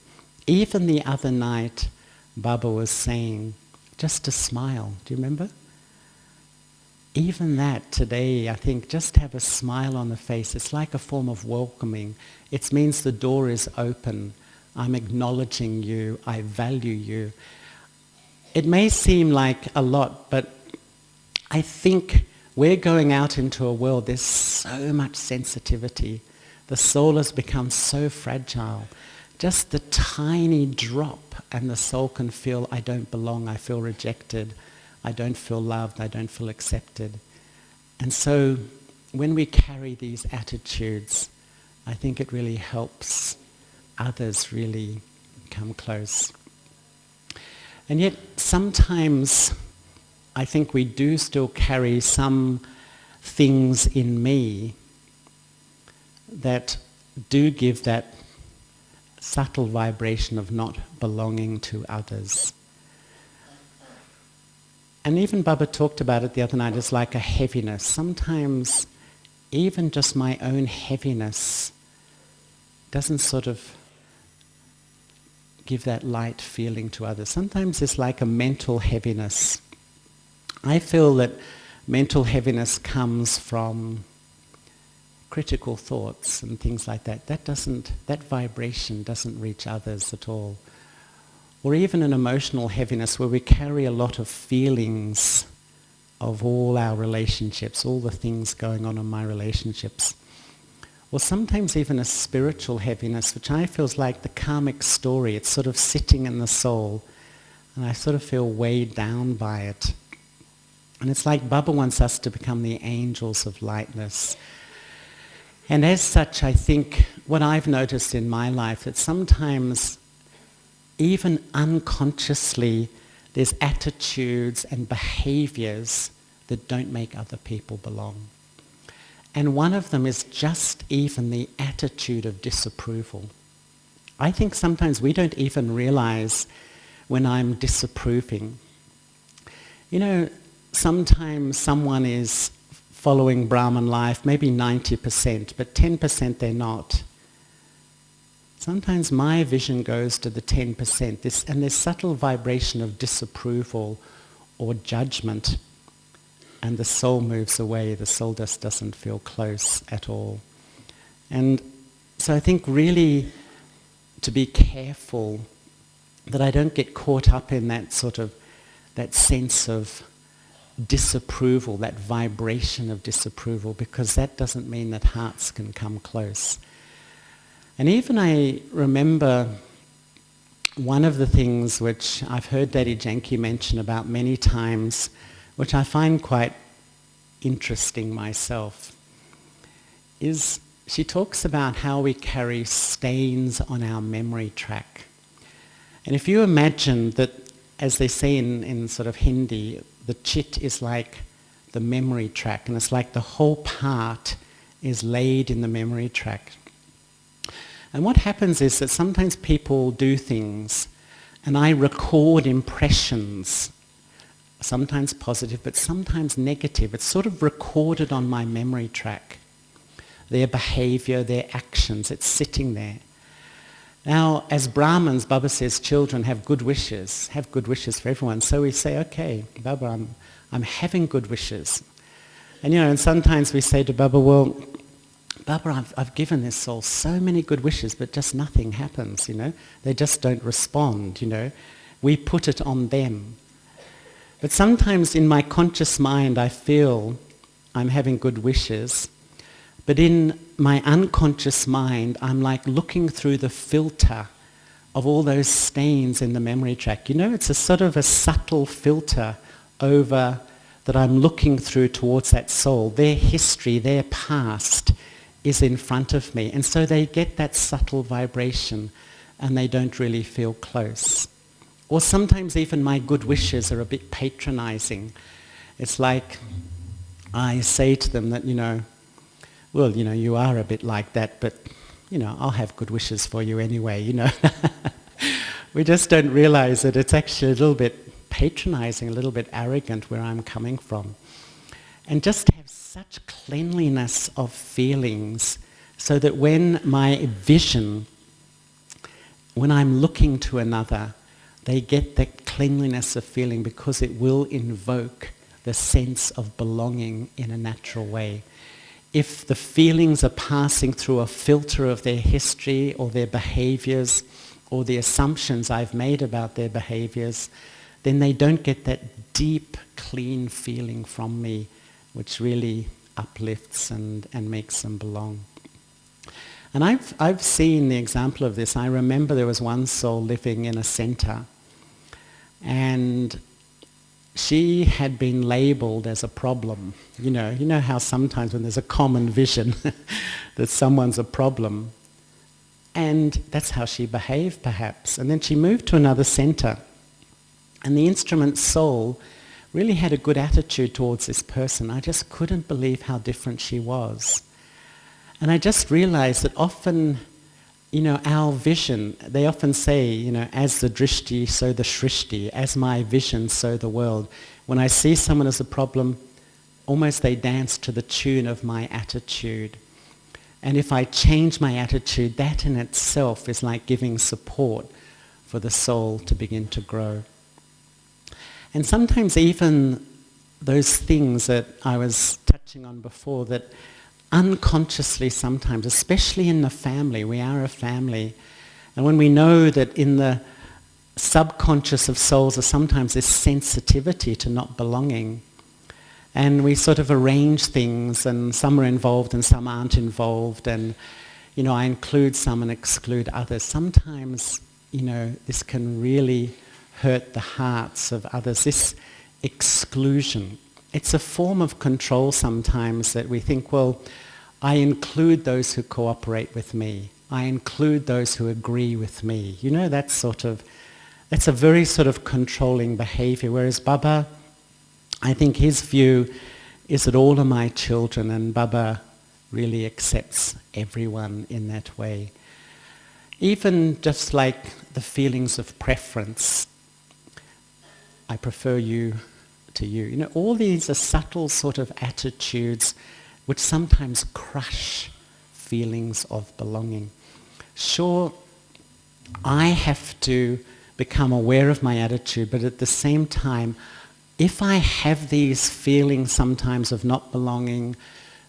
Even the other night, Baba was saying, just a smile. Do you remember? even that today, I think, just have a smile on the face. It's like a form of welcoming. It means the door is open. I'm acknowledging you. I value you. It may seem like a lot, but I think we're going out into a world, there's so much sensitivity. The soul has become so fragile. Just the tiny drop and the soul can feel, I don't belong, I feel rejected, I don't feel loved, I don't feel accepted. And so when we carry these attitudes, I think it really helps others really come close. And yet sometimes I think we do still carry some things in me that do give that subtle vibration of not belonging to others. And even Baba talked about it the other night as like a heaviness. Sometimes even just my own heaviness doesn't sort of give that light feeling to others. Sometimes it's like a mental heaviness. I feel that mental heaviness comes from critical thoughts and things like that. That vibration doesn't reach others at all. Or even an emotional heaviness where we carry a lot of feelings of all our relationships, all the things going on in my relationships. Or sometimes even a spiritual heaviness, which I feel is like the karmic story. It's sort of sitting in the soul, and I sort of feel weighed down by it. And it's like Baba wants us to become the angels of lightness. And as such, I think what I've noticed in my life, that sometimes even unconsciously there's attitudes and behaviors that don't make other people belong. And one of them is just even the attitude of disapproval. I think sometimes we don't even realize when I'm disapproving. You know, sometimes someone is following Brahman life, maybe 90%, but 10% they're not. Sometimes my vision goes to the 10%, and there's subtle vibration of disapproval or judgment, and the soul moves away. The soul just doesn't feel close at all. And so I think really to be careful that I don't get caught up in that sort of, that sense of disapproval, that vibration of disapproval, because that doesn't mean that hearts can come close. And even I remember one of the things which I've heard Daddy Janki mention about many times, which I find quite interesting myself, is she talks about how we carry stains on our memory track. And if you imagine that, as they say in sort of Hindi, the chit is like the memory track, and it's like the whole part is laid in the memory track. And what happens is that sometimes people do things, and I record impressions, sometimes positive, but sometimes negative. It's sort of recorded on my memory track. Their behavior, their actions, it's sitting there. Now, as Brahmins, Baba says, children have good wishes for everyone. So we say, okay, Baba, I'm having good wishes. And and sometimes we say to Baba, well, Baba, I've given this soul so many good wishes, but just nothing happens, They just don't respond, We put it on them. But sometimes in my conscious mind, I feel I'm having good wishes, but in my unconscious mind, I'm like looking through the filter of all those stains in the memory track. It's a sort of a subtle filter over that I'm looking through towards that soul. Their history, their past is in front of me. And so they get that subtle vibration and they don't really feel close. Or sometimes even my good wishes are a bit patronizing. It's like I say to them that, well, you are a bit like that, but, I'll have good wishes for you anyway, We just don't realize that it's actually a little bit patronizing, a little bit arrogant where I'm coming from. And just have such cleanliness of feelings so that when my vision, when I'm looking to another, they get that cleanliness of feeling because it will invoke the sense of belonging in a natural way. If the feelings are passing through a filter of their history or their behaviors or the assumptions I've made about their behaviors, then they don't get that deep, clean feeling from me, which really uplifts and makes them belong. And I've seen the example of this. I remember there was one soul living in a center, and she had been labeled as a problem. You know how sometimes when there's a common vision that someone's a problem. And that's how she behaved, perhaps. And then she moved to another center. And the instrument soul really had a good attitude towards this person. I just couldn't believe how different she was. And I just realized that often, our vision, they often say, as the drishti, so the shrishti, as my vision, so the world. When I see someone as a problem, almost they dance to the tune of my attitude. And if I change my attitude, that in itself is like giving support for the soul to begin to grow. And sometimes even those things that I was touching on before, that unconsciously sometimes, especially in the family, we are a family, and when we know that in the subconscious of souls are sometimes this sensitivity to not belonging, and we sort of arrange things, and some are involved and some aren't involved, and I include some and exclude others. Sometimes this can really hurt the hearts of others, this exclusion. It's a form of control sometimes, that we think, well, I include those who cooperate with me. I include those who agree with me. That's a very sort of controlling behavior. Whereas Baba, I think his view is that all are my children, and Baba really accepts everyone in that way. Even just like the feelings of preference, I prefer you to you. All these are subtle sort of attitudes which sometimes crush feelings of belonging. Sure, I have to become aware of my attitude, but at the same time, if I have these feelings sometimes of not belonging,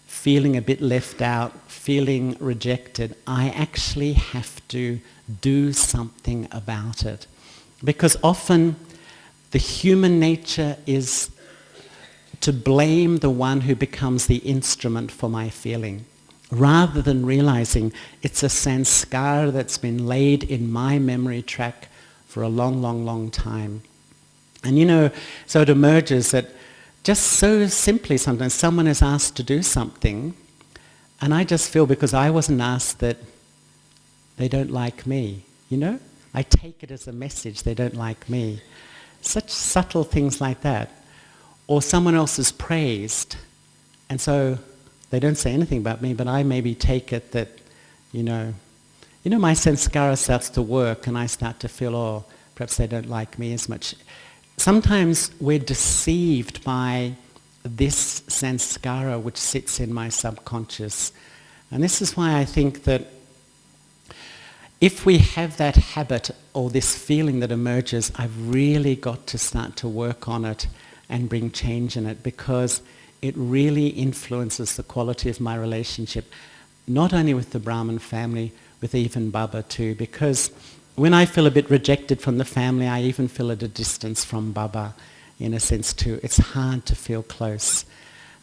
feeling a bit left out, feeling rejected, I actually have to do something about it. Because often the human nature is to blame the one who becomes the instrument for my feeling, rather than realizing it's a sanskara that's been laid in my memory track for a long, long, long time. And so it emerges that just so simply sometimes someone is asked to do something, and I just feel because I wasn't asked that they don't like me, I take it as a message, they don't like me. Such subtle things like that. Or someone else is praised, and so they don't say anything about me, but I maybe take it that, my sanskara starts to work, and I start to feel, perhaps they don't like me as much. Sometimes we're deceived by this sanskara which sits in my subconscious. And this is why I think that if we have that habit or this feeling that emerges, I've really got to start to work on it and bring change in it, because it really influences the quality of my relationship, not only with the Brahmin family, with even Baba too, because when I feel a bit rejected from the family, I even feel at a distance from Baba, in a sense too. It's hard to feel close.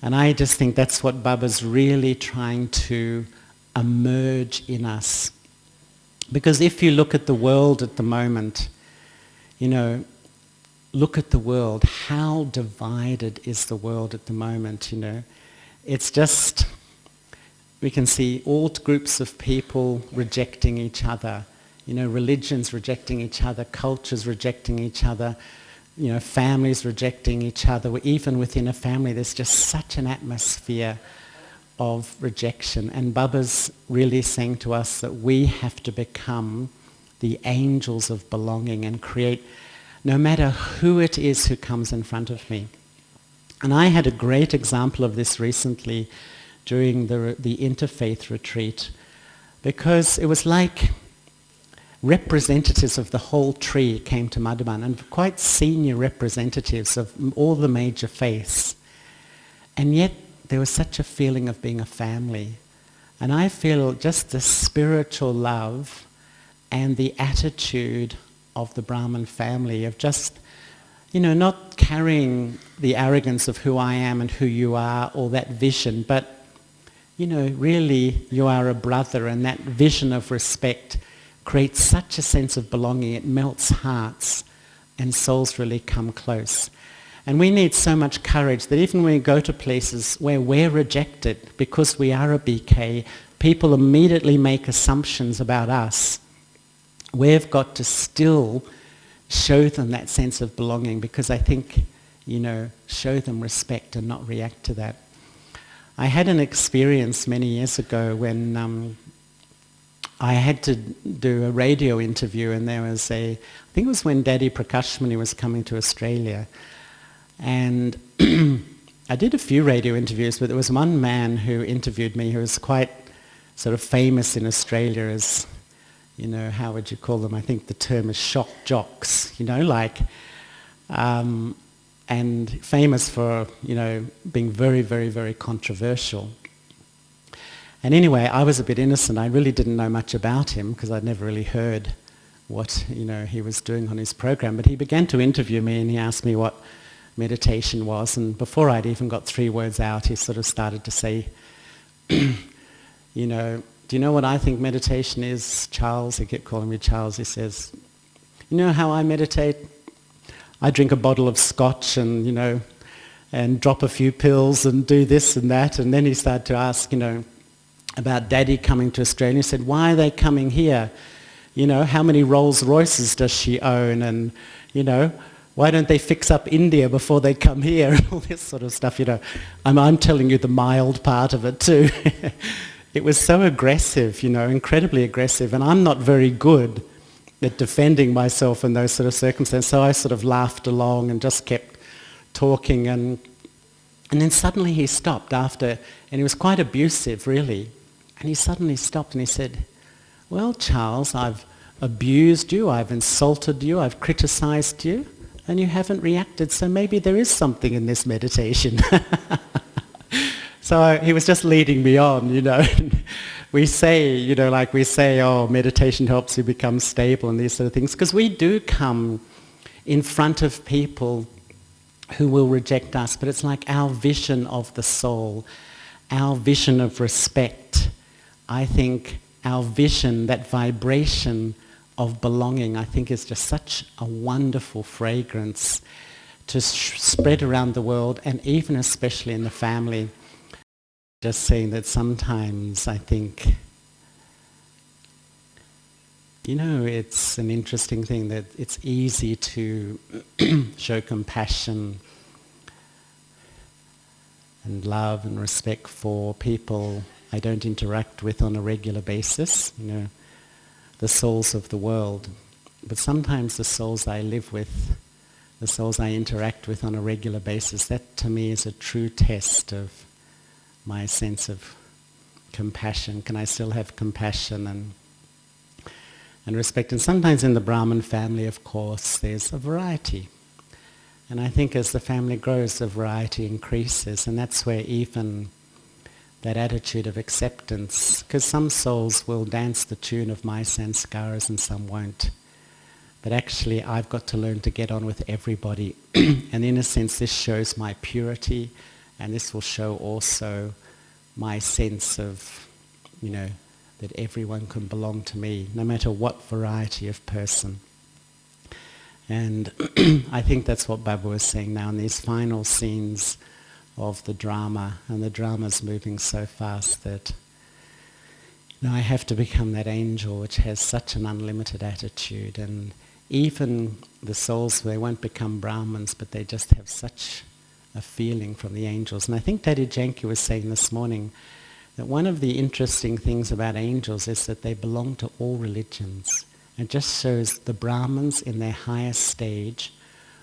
And I just think that's what Baba's really trying to emerge in us. Because if you look at the world at the moment, look at the world. How divided is the world at the moment, It's just, we can see all groups of people rejecting each other. Religions rejecting each other, cultures rejecting each other, families rejecting each other. Even within a family, there's just such an atmosphere of rejection. And Baba's really saying to us that we have to become the angels of belonging and create, no matter who it is who comes in front of me. And I had a great example of this recently during the interfaith retreat, because it was like representatives of the whole tree came to Madhuban, and quite senior representatives of all the major faiths. And yet there was such a feeling of being a family. And I feel just the spiritual love and the attitude of the Brahmin family of just, not carrying the arrogance of who I am and who you are, or that vision, but, really you are a brother, and that vision of respect creates such a sense of belonging. It melts hearts and souls really come close. And we need so much courage that even when we go to places where we're rejected because we are a BK, people immediately make assumptions about us. We've got to still show them that sense of belonging, because I think, show them respect and not react to that. I had an experience many years ago when I had to do a radio interview, and there was I think it was when Daddy Prakash Muni was coming to Australia. And I did a few radio interviews, but there was one man who interviewed me who was quite sort of famous in Australia as, how would you call them? I think the term is shock jocks, and famous for, being very, very, very controversial. And anyway, I was a bit innocent. I really didn't know much about him because I'd never really heard what, he was doing on his program. But he began to interview me, and he asked me what meditation was. And before I'd even got 3 words out, he sort of started to say, do you know what I think meditation is, Charles? He kept calling me Charles. He says, you know how I meditate? I drink a bottle of scotch and, and drop a few pills and do this and that. And then he started to ask, about Daddy coming to Australia. He said, why are they coming here? How many Rolls Royces does she own? And, why don't they fix up India before they come here? And all this sort of stuff, I'm telling you the mild part of it too. It was so aggressive, incredibly aggressive. And I'm not very good at defending myself in those sort of circumstances. So I sort of laughed along and just kept talking. And then suddenly he stopped and he was quite abusive, really. And he suddenly stopped and he said, well, Charles, I've abused you, I've insulted you, I've criticized you, and you haven't reacted, so maybe there is something in this meditation. So he was just leading me on, We say, oh, meditation helps you become stable and these sort of things, because we do come in front of people who will reject us, but it's like our vision of the soul, our vision of respect. I think our vision, that vibration of belonging, I think is just such a wonderful fragrance to spread around the world, and even especially in the family. Just saying that sometimes I think, it's an interesting thing that it's easy to show compassion and love and respect for people I don't interact with on a regular basis, the souls of the world. But sometimes the souls I live with, the souls I interact with on a regular basis, that to me is a true test of my sense of compassion. Can I still have compassion and respect? And sometimes in the Brahmin family, of course, there's a variety. And I think as the family grows, the variety increases, and that's where even that attitude of acceptance, because some souls will dance the tune of my sanskaras and some won't. But actually I've got to learn to get on with everybody. And in a sense this shows my purity, and this will show also my sense of, that everyone can belong to me, no matter what variety of person. And I think that's what Baba was saying now in these final scenes of the drama, and the drama's moving so fast that I have to become that angel which has such an unlimited attitude. And even the souls, they won't become Brahmins, but they just have such a feeling from the angels. And I think Daddy Janki was saying this morning that one of the interesting things about angels is that they belong to all religions. It just shows the Brahmins in their highest stage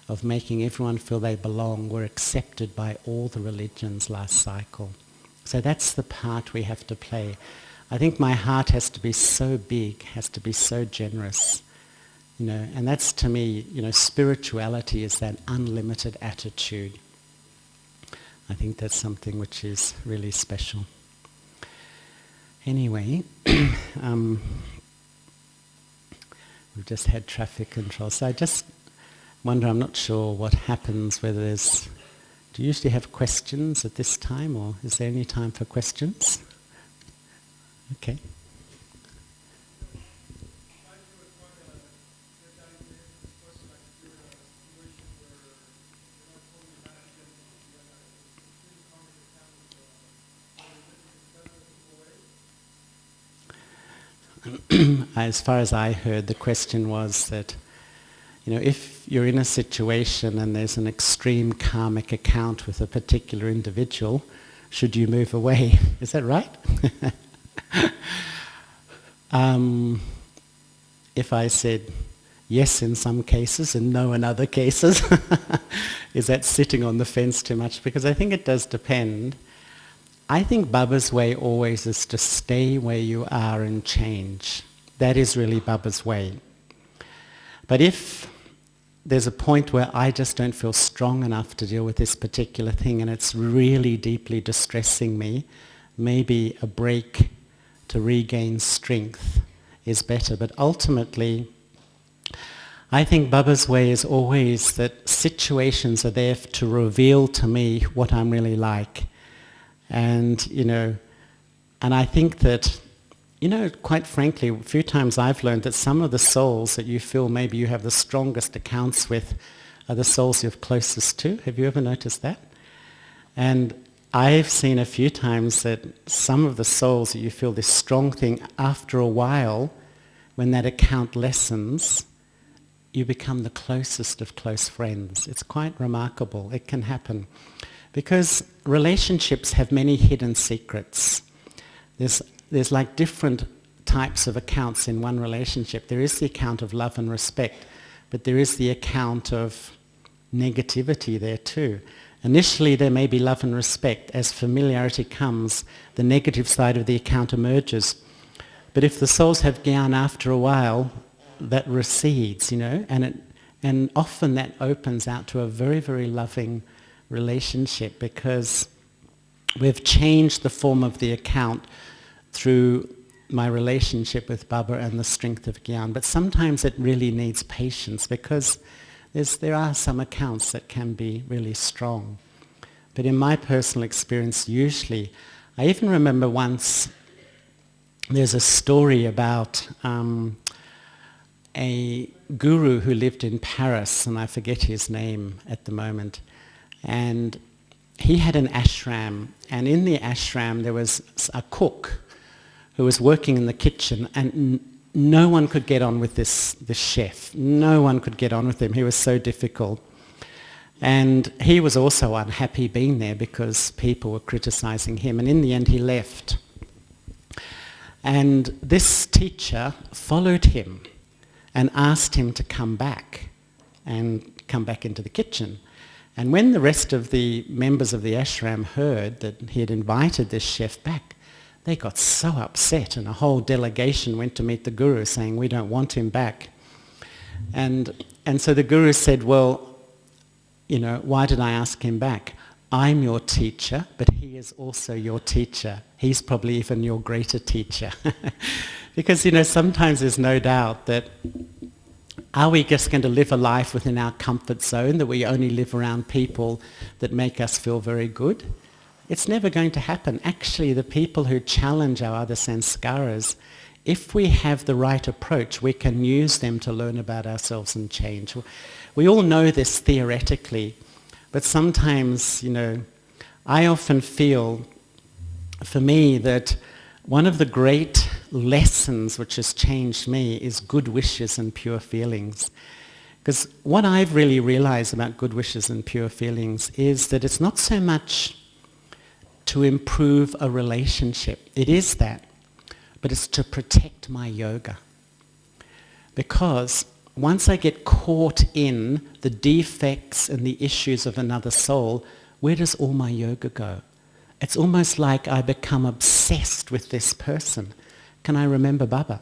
of making everyone feel they belong were accepted by all the religions last cycle. So that's the part we have to play. I think my heart has to be so big, has to be so generous, and that's to me, spirituality is that unlimited attitude. I think that's something which is really special. Anyway, we've just had traffic control, so I just wonder, I'm not sure what happens, whether there's... Do you usually have questions at this time, or is there any time for questions? Okay. As far as I heard, the question was that, if you're in a situation and there's an extreme karmic account with a particular individual, should you move away? Is that right? If I said yes in some cases and no in other cases, is that sitting on the fence too much? Because I think it does depend. I think Baba's way always is to stay where you are and change. That is really Baba's way. But if there's a point where I just don't feel strong enough to deal with this particular thing and it's really deeply distressing me, maybe a break to regain strength is better. But ultimately, I think Baba's way is always that situations are there to reveal to me what I'm really like. And, and I think that, quite frankly, a few times I've learned that some of the souls that you feel maybe you have the strongest accounts with are the souls you're closest to. Have you ever noticed that? And I've seen a few times that some of the souls that you feel this strong thing, after a while, when that account lessens, you become the closest of close friends. It's quite remarkable. It can happen. Because relationships have many hidden secrets. There's like different types of accounts in one relationship. There is the account of love and respect, but there is the account of negativity there too. Initially there may be love and respect. As familiarity comes, the negative side of the account emerges. But if the souls have gyan after a while, that recedes, and often that opens out to a very, very loving relationship, because we've changed the form of the account through my relationship with Baba and the strength of Gyan. But sometimes it really needs patience, because there are some accounts that can be really strong. But in my personal experience, usually, I even remember once, there's a story about a guru who lived in Paris, and I forget his name at the moment. And he had an ashram, and in the ashram there was a cook who was working in the kitchen, and no one could get on with this chef. No one could get on with him. He was so difficult. And he was also unhappy being there because people were criticizing him, and in the end he left. And this teacher followed him and asked him to come back into the kitchen. And when the rest of the members of the ashram heard that he had invited this chef back, they got so upset, and a whole delegation went to meet the guru saying, "We don't want him back." And so the guru said, "Well, why did I ask him back? I'm your teacher, but he is also your teacher. He's probably even your greater teacher." Because, sometimes there's no doubt that, are we just going to live a life within our comfort zone, that we only live around people that make us feel very good? It's never going to happen. Actually, the people who challenge our other sanskaras, if we have the right approach, we can use them to learn about ourselves and change. We all know this theoretically, but sometimes, I often feel, for me, that one of the great lessons which has changed me is good wishes and pure feelings. Because what I've really realized about good wishes and pure feelings is that it's not so much to improve a relationship. It is that, but it's to protect my yoga. Because once I get caught in the defects and the issues of another soul, where does all my yoga go? It's almost like I become obsessed with this person. can I remember Baba?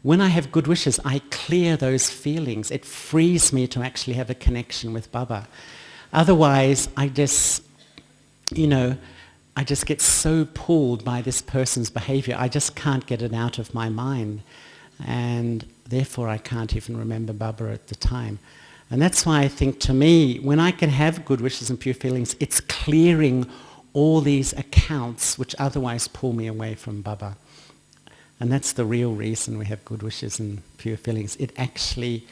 When I have good wishes, I clear those feelings. It frees me to actually have a connection with Baba. Otherwise, I just get so pulled by this person's behavior. I just can't get it out of my mind. And therefore, I can't even remember Baba at the time. And that's why I think, to me, when I can have good wishes and pure feelings, it's clearing all these accounts which otherwise pull me away from Baba. And that's the real reason we have good wishes and pure feelings. It actually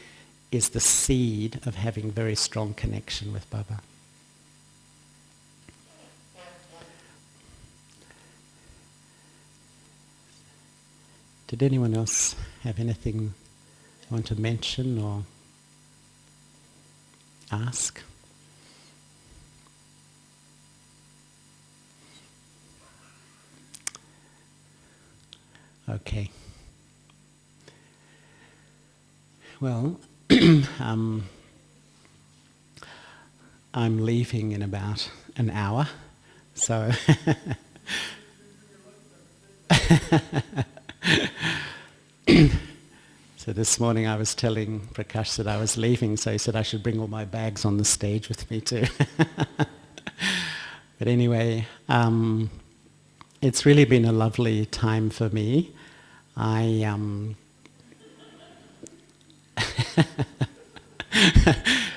is the seed of having very strong connection with Baba. Did anyone else have anything they want to mention or ask? Okay. Well, I'm leaving in about an hour, so so this morning I was telling Prakash that I was leaving, so he said I should bring all my bags on the stage with me too. But anyway, it's really been a lovely time for me.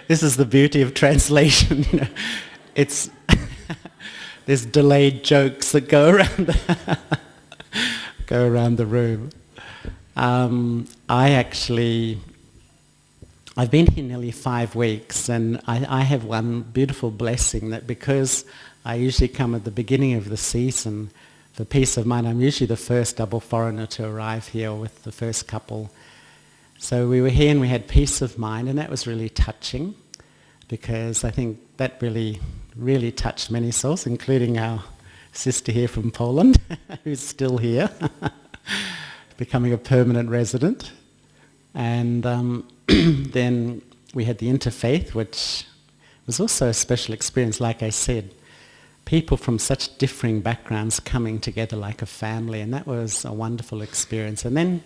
This is the beauty of translation. It's there's delayed jokes that go around the room. I've been here nearly 5 weeks, and I have one beautiful blessing that because I usually come at the beginning of the season for peace of mind. I'm usually the first double foreigner to arrive here with the first couple. So we were here and we had peace of mind, and that was really touching, because I think that really, really touched many souls, including our sister here from Poland, who's still here, becoming a permanent resident. And then we had the interfaith, which was also a special experience, like I said. People from such differing backgrounds coming together like a family, and that was a wonderful experience. And then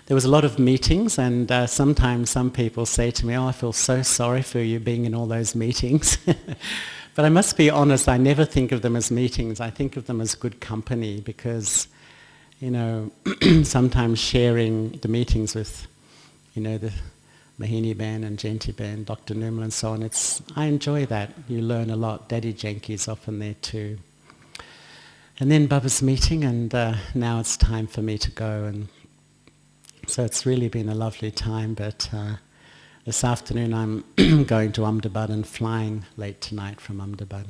there was a lot of meetings, and sometimes some people say to me, "Oh, I feel so sorry for you being in all those meetings." But I must be honest, I never think of them as meetings. I think of them as good company, because, sometimes sharing the meetings with, the Mahini Ben and Jenti Ben, Dr. Nirmal and so on, I enjoy that. You learn a lot. Daddy Janki's often there too. And then Baba's meeting, and now it's time for me to go. And so it's really been a lovely time, but this afternoon I'm going to Ahmedabad and flying late tonight from Ahmedabad.